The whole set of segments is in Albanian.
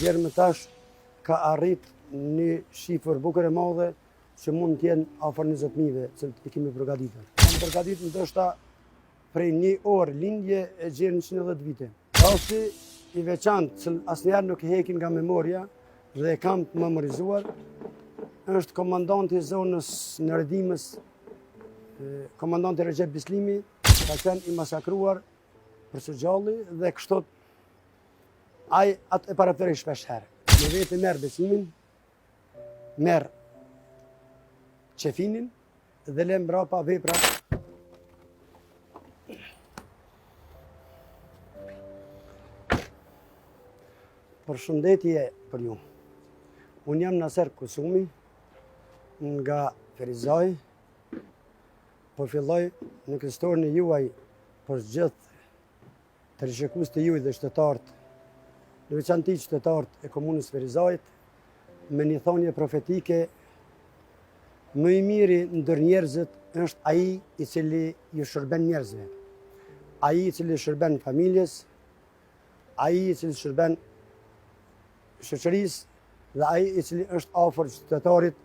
Gjerë më tash ka arrit një shifër bukur e madhe që mund t'jenë afër 20.000 që i kemi përgatitur. Kam përgatitur ndoshta prej 1 orë lindje e gjerë 110 vite. Rasti i veçantë që asnjëherë nuk e hekin nga memoria dhe e kam të memorizuar është komandanti i zonës Nërdimës, komandanti Recep Bislimi, ka qenë i masakruar për së gjalli dhe kështu ai atë e paraptëroi shpesh herë. Me vete merr besimin, merr qefinin dhe lem mbrapa vepra. Përshëndetje për ju. Unë jam Naser Kusumi nga Ferizaj, po filloj në historinë e juaj për gjithë të rishikues të juaj dhe shtetarët, në veçanti qytetarët e komunës Ferizajt, me një thonje profetike: më i miri ndër njerëzit është ai i cili ju shërben njerëzve, ai i cili shërben familjes, ai i cili shërben shoqërisë dhe ai i cili është afër qytetarit,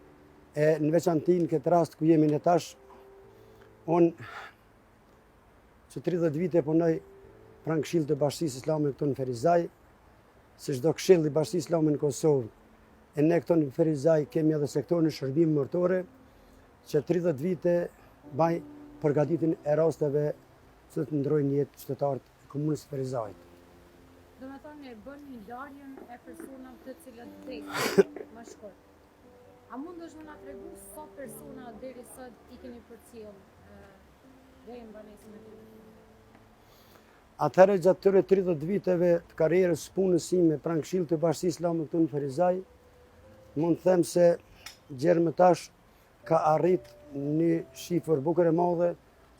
e në veçanti në këtë rast ku jemi ne tash. Unë që 30 vite punoj pranë Këshillit të Bashkisë Islame këtu në Ferizaj, si çdo këshill i Bashkisë Islame në Kosovë, e ne këtu në Ferizaj kemi edhe sektorin e shërbimit mërtore, që 30 vite baj përgatitjen e rasteve që të ndrojnë jetë qytetarët e komunës Ferizajt. Do me thonë e bën një larjen e personave të cilat vdesin më shkurt. A mund është më na tregu sa persona deri sot i keni përcjell deri në banesën e tyre? Atëherë gjatë këtyre 30 viteve të karrierës së punës sime pranë Këshillit të Bashkisë Islame këtu në Ferizaj, mund të them se gjerë më tash ka arrit një shifër bukur e madhe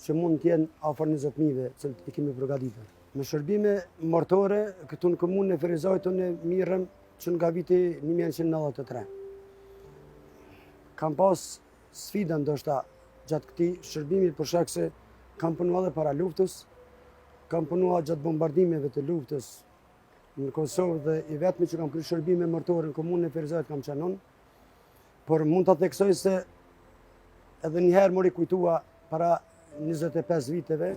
që mund të jenë afër 20.000 që i kemi përgatitur. Me shërbime mortore këtu në komunën e Ferizajt unë mirëm që nga viti 1993. Kam pas sfida ndoshta gjatë këtij shërbimit për shkak se kam punuar edhe para luftës, kam punuar gjatë bombardimeve të luftës në Kosovë dhe i vetmi që kam kryer shërbime mortore në komunën e Ferizajt kam qenë unë. Por mund ta theksoj se edhe një herë mori kujtua para 25 viteve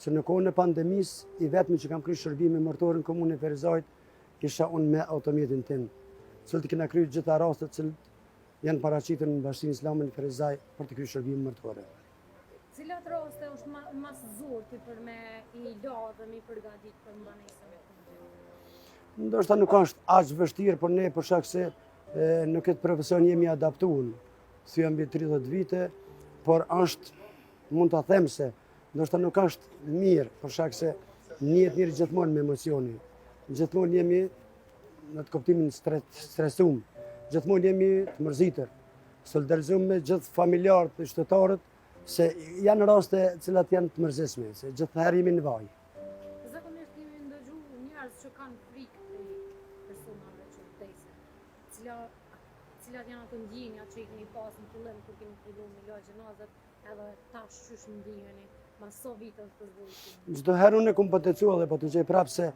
që në kohën e pandemisë i vetmi që kam kryer shërbime mortore në komunën e Ferizajt isha unë me automjetin tim, cilët kena kryer gjitha rastet që janë paraqitur në Bashkinë Islame në Ferizaj për të kryer shërbime mortore. Cilat raste është mas zoti për me i la dhe me i përgatit për banesën e tyre? Ndoshta nuk është aq vështirë për ne për shkak se në këtë profesion jemi adaptuar. Thyem mbi 30 vite, por është, mund ta them se ndoshta nuk është mirë për shkak se njihet njëri gjithmonë me emocione. Gjithmonë jemi në të kuptimin stresuar. Gjithmonë jemi të mërzitur. Solidarizohem me gjithë familjarët e qytetarët se janë raste cilat janë të mërzitshme, se gjithëherë jemi në vaj. Zakonisht kemi ndëgju njerëz që kanë frikë prej personave që vdesin. Cilat janë ato ndjenja që i keni pas në fillim kur keni filluar me la gjenazat, edhe tash çysh ndiheni mas sa vite të zbuluar? Çdo herë unë kam potencuar dhe po të gjej prapë se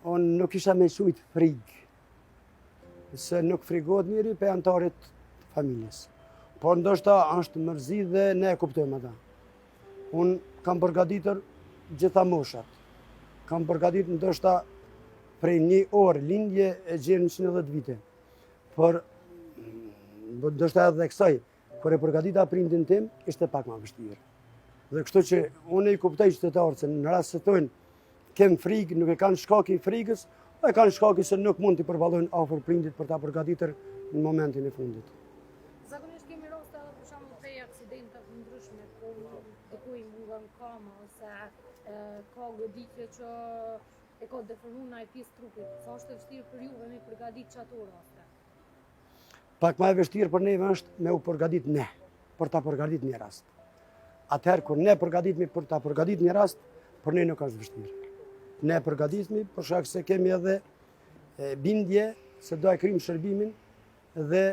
unë nuk isha me shujt frikë. Se nuk frigohet njëri pe antarit të familjes. Por ndoshta është mërzi dhe ne e kuptojmë ata. Unë kam përgatitur gjitha moshat. Kam përgatitur ndoshta prej 1 orë lindje e gjerë 110 vite. Por ndoshta edhe kësaj, kur e përgatita prindin tim, ishte pak më vështirë. Dhe kështu që unë i kuptoj qytetarët se në rast se thonë kem frikë, nuk e kanë shkak i frikës, e kanë shkak se nuk mund t'i përballojnë afër prindit për ta përgatitur në momentin e fundit. Zakonisht kemi raste edhe për shembull prej aksidente të ndryshme, ku dikuj mungon kama ose ka goditje që e ka deformuar ndaj pjesë trupit. Sa është e vështirë për juve me përgatit çato raste? Pak më e vështirë për neve është me u përgatit ne, për ta përgatit një rast. Atëherë kur ne përgatitemi për ta përgatit një rast, për ne nuk është vështirë. Ne përgatitemi për shkak se kemi edhe bindje se do e kryjmë shërbimin dhe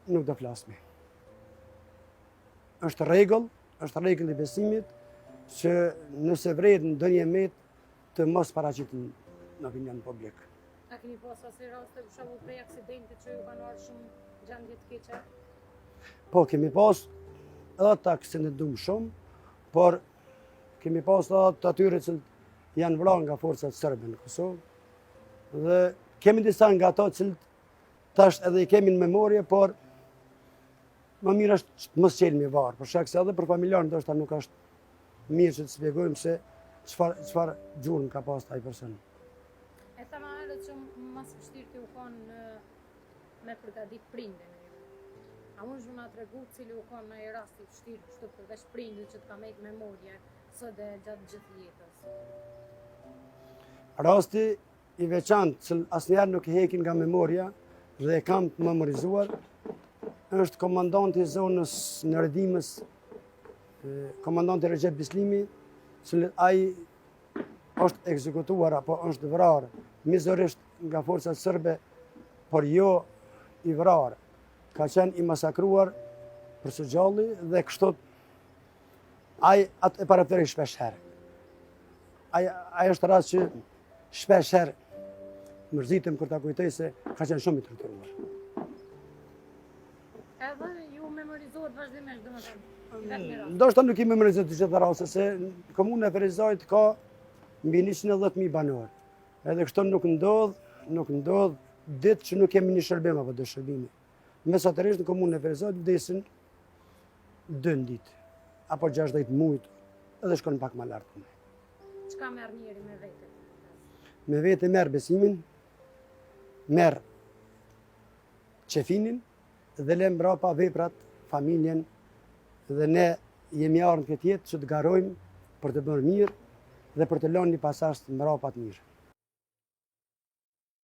nuk do flasmi. Është rregull i besimit që nëse vret ndonjë emet të mos paraqitet në opinion publik. A keni pas asnjë rast për shembull prej aksidente që ju kanë ardhur shumë gjendje të keqe? Po, kemi pas edhe të aksidentum shumë, por kemi pas edhe të atyre që janë vrarë nga forcat serbe në Kosovë. Dhe kemi disa nga ato që tash edhe i kemi në memorie, por më mirë është që mos qelmi varë, për shkak se edhe për familjarë ndoshta nuk është mirë që të shpjegojmë se çfarë gjurmë ka pas ai person. E tha më herët që mas vështirë t'ju kanë me përgatit prindin e ju. A mund na tregu cili u kanë në një rast i vështirë kështu përveç prindit që të ka me memorje së dhe gjatë gjithë jetës? Rasti i veçantë që asnjëherë nuk i hekin nga memoria dhe e kam të memorizuar është komandanti i zonës në Redimës, komandanti Recep Bislimi, që ai është ekzekutuar apo është vrarë mizorisht nga forcat serbe, por jo i vrarë. Ka qenë i masakruar për së gjalli dhe kështu ai atë e parapëtoi shpesh herë. Ai është rast që shpesh herë mërzitem kur ta kujtoj se ka qenë shumë i torturuar. Edhe ju memorizohet vazhdimisht, domethënë. Ndoshta nuk i memorizoj të gjitha rastet, se komuna e Ferizajt ka mbi 110.000 banor. Edhe kështu nuk ndodh ditë që nuk kemi një shërbim apo dy shërbime. Mesatërisht në komunën e Ferizajt vdesin 2 ditë apo 60 mujt, edhe shkon pak më lart. Çka merr njëri me vete? Me vete merr besimin, merr qefinin dhe lë mbrapa veprat, familjen, dhe ne jemi ardhur në këtë jetë që të garojmë për të bërë mirë dhe për të lënë një pasazh mbrapa të mirë.